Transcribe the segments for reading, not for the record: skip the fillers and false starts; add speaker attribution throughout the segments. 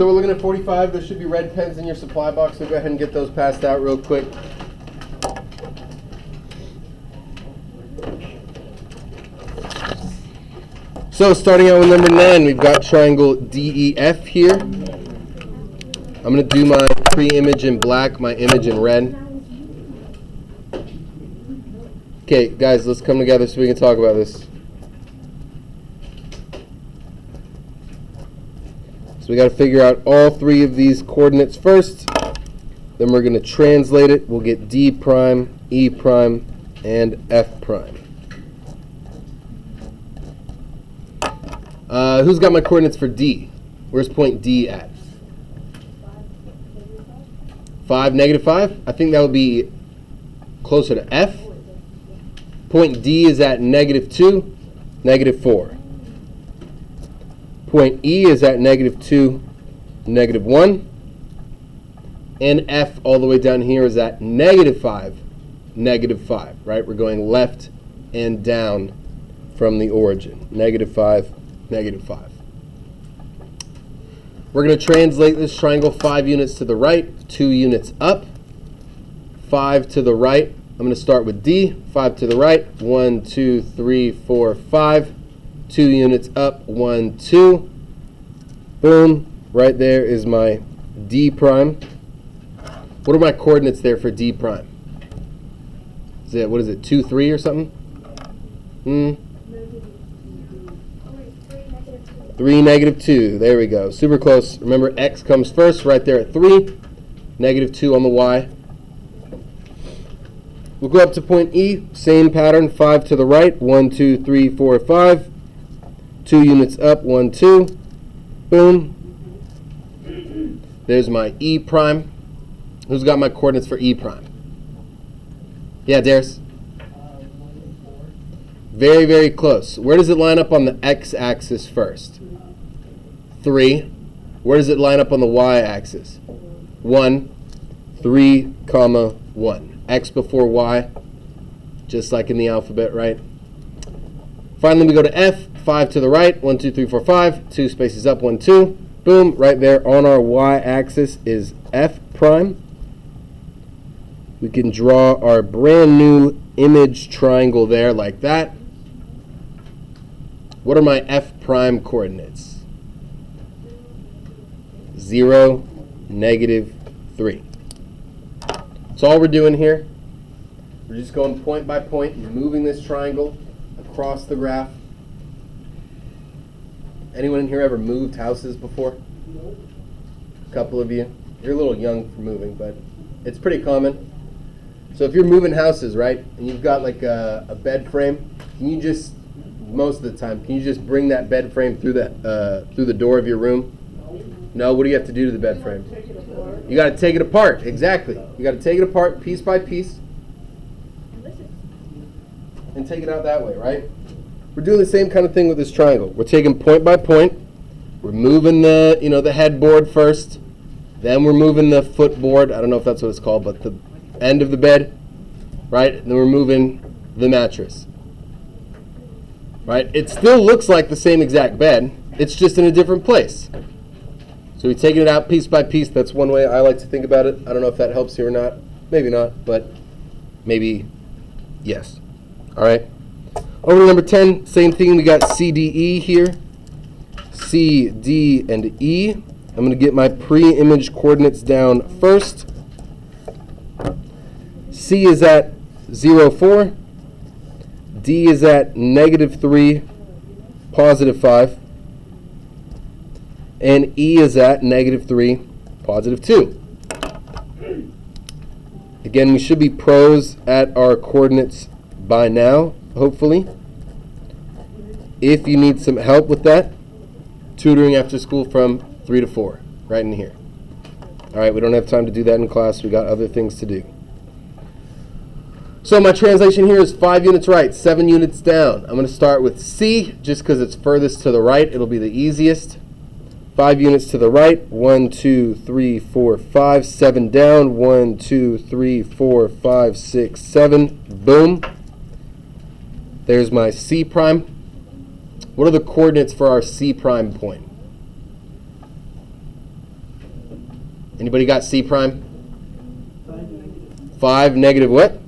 Speaker 1: So we're looking at 45. There should be red pens in your supply box, so go ahead and get those passed out real quick. So starting out with number 9, we've got triangle DEF here. I'm going to do my pre-image in black, my image in red. Okay, guys, let's come together so we can talk about this. So we got to figure out all 3 of these coordinates first. Then we're going to translate it. We'll get D prime, E prime, and F prime. Who's got my coordinates for D? Where's point D at? 5, negative 5? I think that would be closer to F. Point D is at negative 2, negative 4. Point E is at negative 2, negative 1. And F all the way down here is at negative 5, negative 5, right? We're going left and down from the origin. Negative 5, negative 5. We're going to translate this triangle 5 units to the right, 2 units up. 5 to the right. I'm going to start with D. 5 to the right. 1, 2, 3, 4, 5. 2 units up. 1, 2. Boom. Right there is my D prime. What are my coordinates there for D prime? Is it, what is it, 2, 3 or something? 3, negative 2. There we go. Super close. Remember, X comes first, right there at 3. Negative 2 on the Y. We'll go up to point E. Same pattern. 5 to the right. 1, 2, 3, 4, 5. 2 units up. 1, 2. Boom. There's my E prime. Who's got my coordinates for E prime? Yeah, Darius. Very, very close. Where does it line up on the x-axis first? 3. Where does it line up on the y-axis? 1, 3, comma, 1. X before y, just like in the alphabet, right? Finally, we go to F. 5 to the right. 1, 2, 3, 4, 5. 2 spaces up. 1, 2. Boom. Right there on our y-axis is F prime. We can draw our brand new image triangle there like that. What are my F prime coordinates? 0, negative 3. That's all we're doing here. We're just going point by point and moving this triangle across the graph. Anyone in here ever moved houses before?
Speaker 2: Nope.
Speaker 1: A couple of you. You're a little young for moving, but it's pretty common. So if you're moving houses, right, and you've got like a bed frame, can you just, most of the time, can you just bring that bed frame through the door of your room? No, what do you have to do to the bed frame?
Speaker 2: Take it apart.
Speaker 1: You got to take it apart, exactly. You got to take it apart piece by piece and take it out that way, right? We're doing the same kind of thing with this triangle. We're taking point by point. We're moving the headboard first. Then we're moving the footboard. I don't know if that's what it's called, but the end of the bed, right? And then we're moving the mattress, right? It still looks like the same exact bed. It's just in a different place. So we're taking it out piece by piece. That's one way I like to think about it. I don't know if that helps you or not. Maybe not, but maybe yes. All right. Over to number 10, same thing. We got C, D, E here. C, D, and E. I'm going to get my pre-image coordinates down first. C is at 0, 4. D is at negative 3, positive 5. And E is at negative 3, positive 2. Again, we should be pros at our coordinates by now, hopefully. If you need some help with that, tutoring after school from 3 to 4, right in here. All right, we don't have time to do that in class. We got other things to do. So my translation here is 5 units right, 7 units down. I'm going to start with C, just because it's furthest to the right. It'll be the easiest. 5 units to the right. 1, 2, 3, 4, 5. 7 down. 1, 2, 3, 4, 5, 6, 7. Boom. There's my C prime. What are the coordinates for our C prime point? Anybody got C prime? 5 negative what?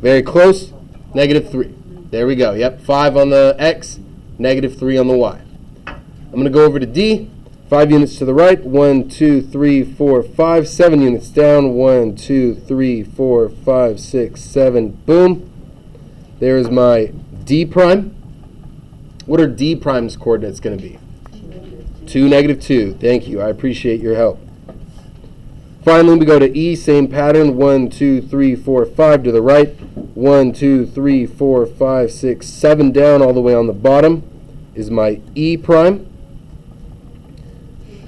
Speaker 1: Very close. Negative 3. There we go. Yep, 5 on the X, negative 3 on the Y. I'm going to go over to D. 5 units to the right. 1, 2, 3, 4, 5. 7 units down. 1, 2, 3, 4, 5, 6, 7. Boom. There is my D prime. What are D prime's coordinates going to be? 2, negative 2. Thank you. I appreciate your help. Finally, we go to E, same pattern. 1, 2, 3, 4, 5 to the right. 1, 2, 3, 4, 5, 6, 7 down all the way on the bottom is my E prime.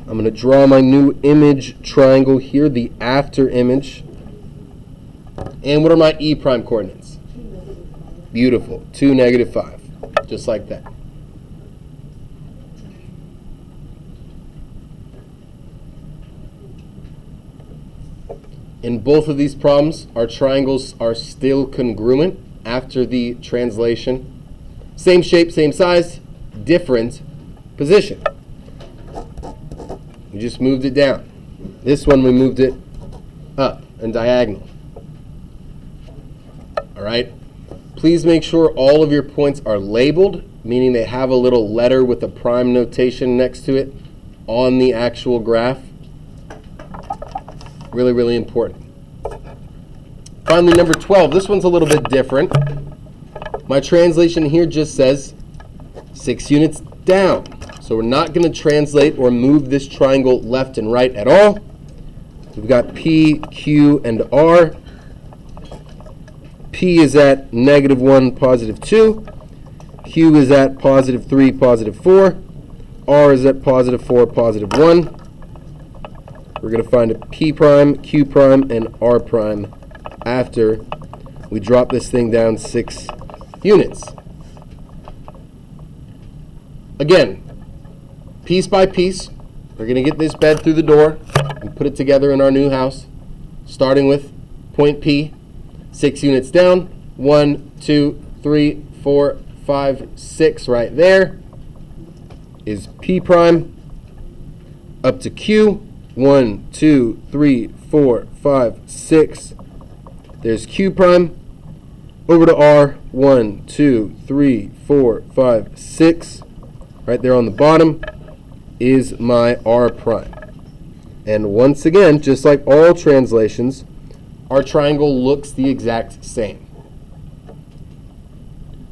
Speaker 1: I'm going to draw my new image triangle here, the after image. And what are my E prime coordinates? Beautiful. 2, negative 5. Just like that. In both of these problems, our triangles are still congruent after the translation. Same shape, same size, different position. We just moved it down. This one we moved it up and diagonal. All right. Please make sure all of your points are labeled, meaning they have a little letter with a prime notation next to it on the actual graph. Really, really important. Finally, number 12. This one's a little bit different. My translation here just says 6 units down. So we're not going to translate or move this triangle left and right at all. We've got P, Q, and R. P is at negative 1, positive 2. Q is at positive 3, positive 4. R is at positive 4, positive 1. We're going to find a P prime, Q prime, and R prime after we drop this thing down 6 units. Again, piece by piece, we're going to get this bed through the door and put it together in our new house, starting with point P, 6 units down, 1, 2, 3, 4, 5, 6 right there is P prime, up to Q, 1, 2, 3, 4, 5, 6. There's Q prime. Over to R, 1, 2, 3, 4, 5, 6. Right there on the bottom is my R prime. And once again, just like all translations, our triangle looks the exact same.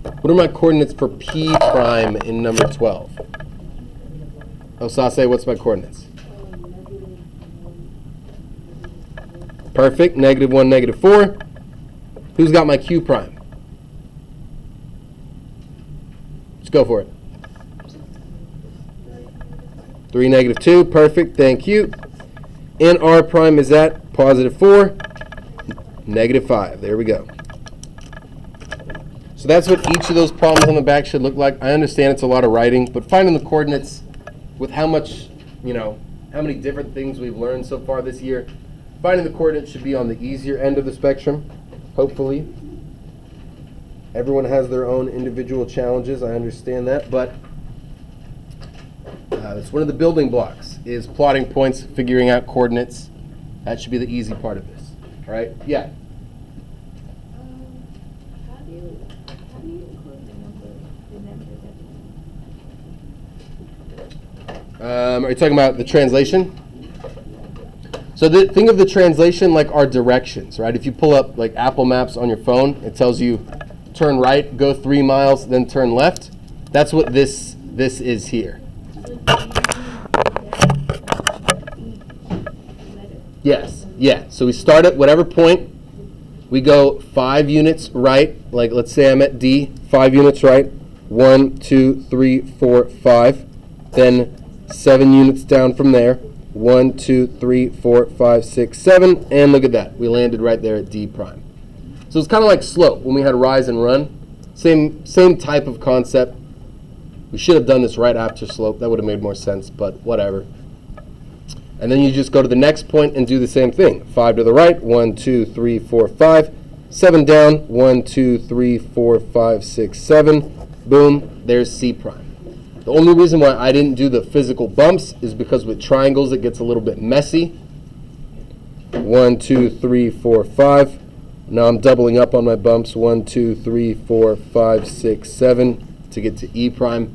Speaker 1: What are my coordinates for P prime in number 12? Osase, what's my coordinates? Perfect. Negative 1, negative 4. Who's got my Q prime? Let's go for it. 3, negative 2. Perfect. Thank you. And R prime is at positive 4, negative 5. There we go. So that's what each of those problems on the back should look like. I understand it's a lot of writing, but finding the coordinates with how much, how many different things we've learned so far this year, finding the coordinates should be on the easier end of the spectrum, hopefully. Everyone has their own individual challenges, I understand that, but that's one of the building blocks, is plotting points, figuring out coordinates. That should be the easy part of this. All right? Yeah?
Speaker 2: How do you include the numbers
Speaker 1: Are you talking about the translation? So think of the translation like our directions, right? If you pull up like Apple Maps on your phone, it tells you turn right, go 3 miles, then turn left. That's what this is here. Yes, yeah. So we start at whatever point. We go 5 units right. Like let's say I'm at D, 5 units right. 1, 2, 3, 4, 5. Then 7 units down from there. 1, 2, 3, 4, 5, 6, 7. And look at that. We landed right there at D prime. So it's kind of like slope when we had rise and run. Same type of concept. We should have done this right after slope. That would have made more sense, but whatever. And then you just go to the next point and do the same thing. 5 to the right, 1, 2, 3, 4, 5. 7 down, 1, 2, 3, 4, 5, 6, 7. Boom, there's C prime. The only reason why I didn't do the physical bumps is because with triangles it gets a little bit messy. 1, 2, 3, 4, 5. Now I'm doubling up on my bumps. 1, 2, 3, 4, 5, 6, 7 to get to E prime.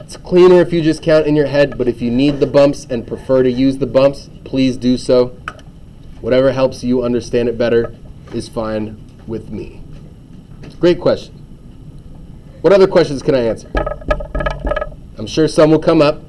Speaker 1: It's cleaner if you just count in your head, but if you need the bumps and prefer to use the bumps, please do so. Whatever helps you understand it better is fine with me. Great question. What other questions can I answer? I'm sure some will come up.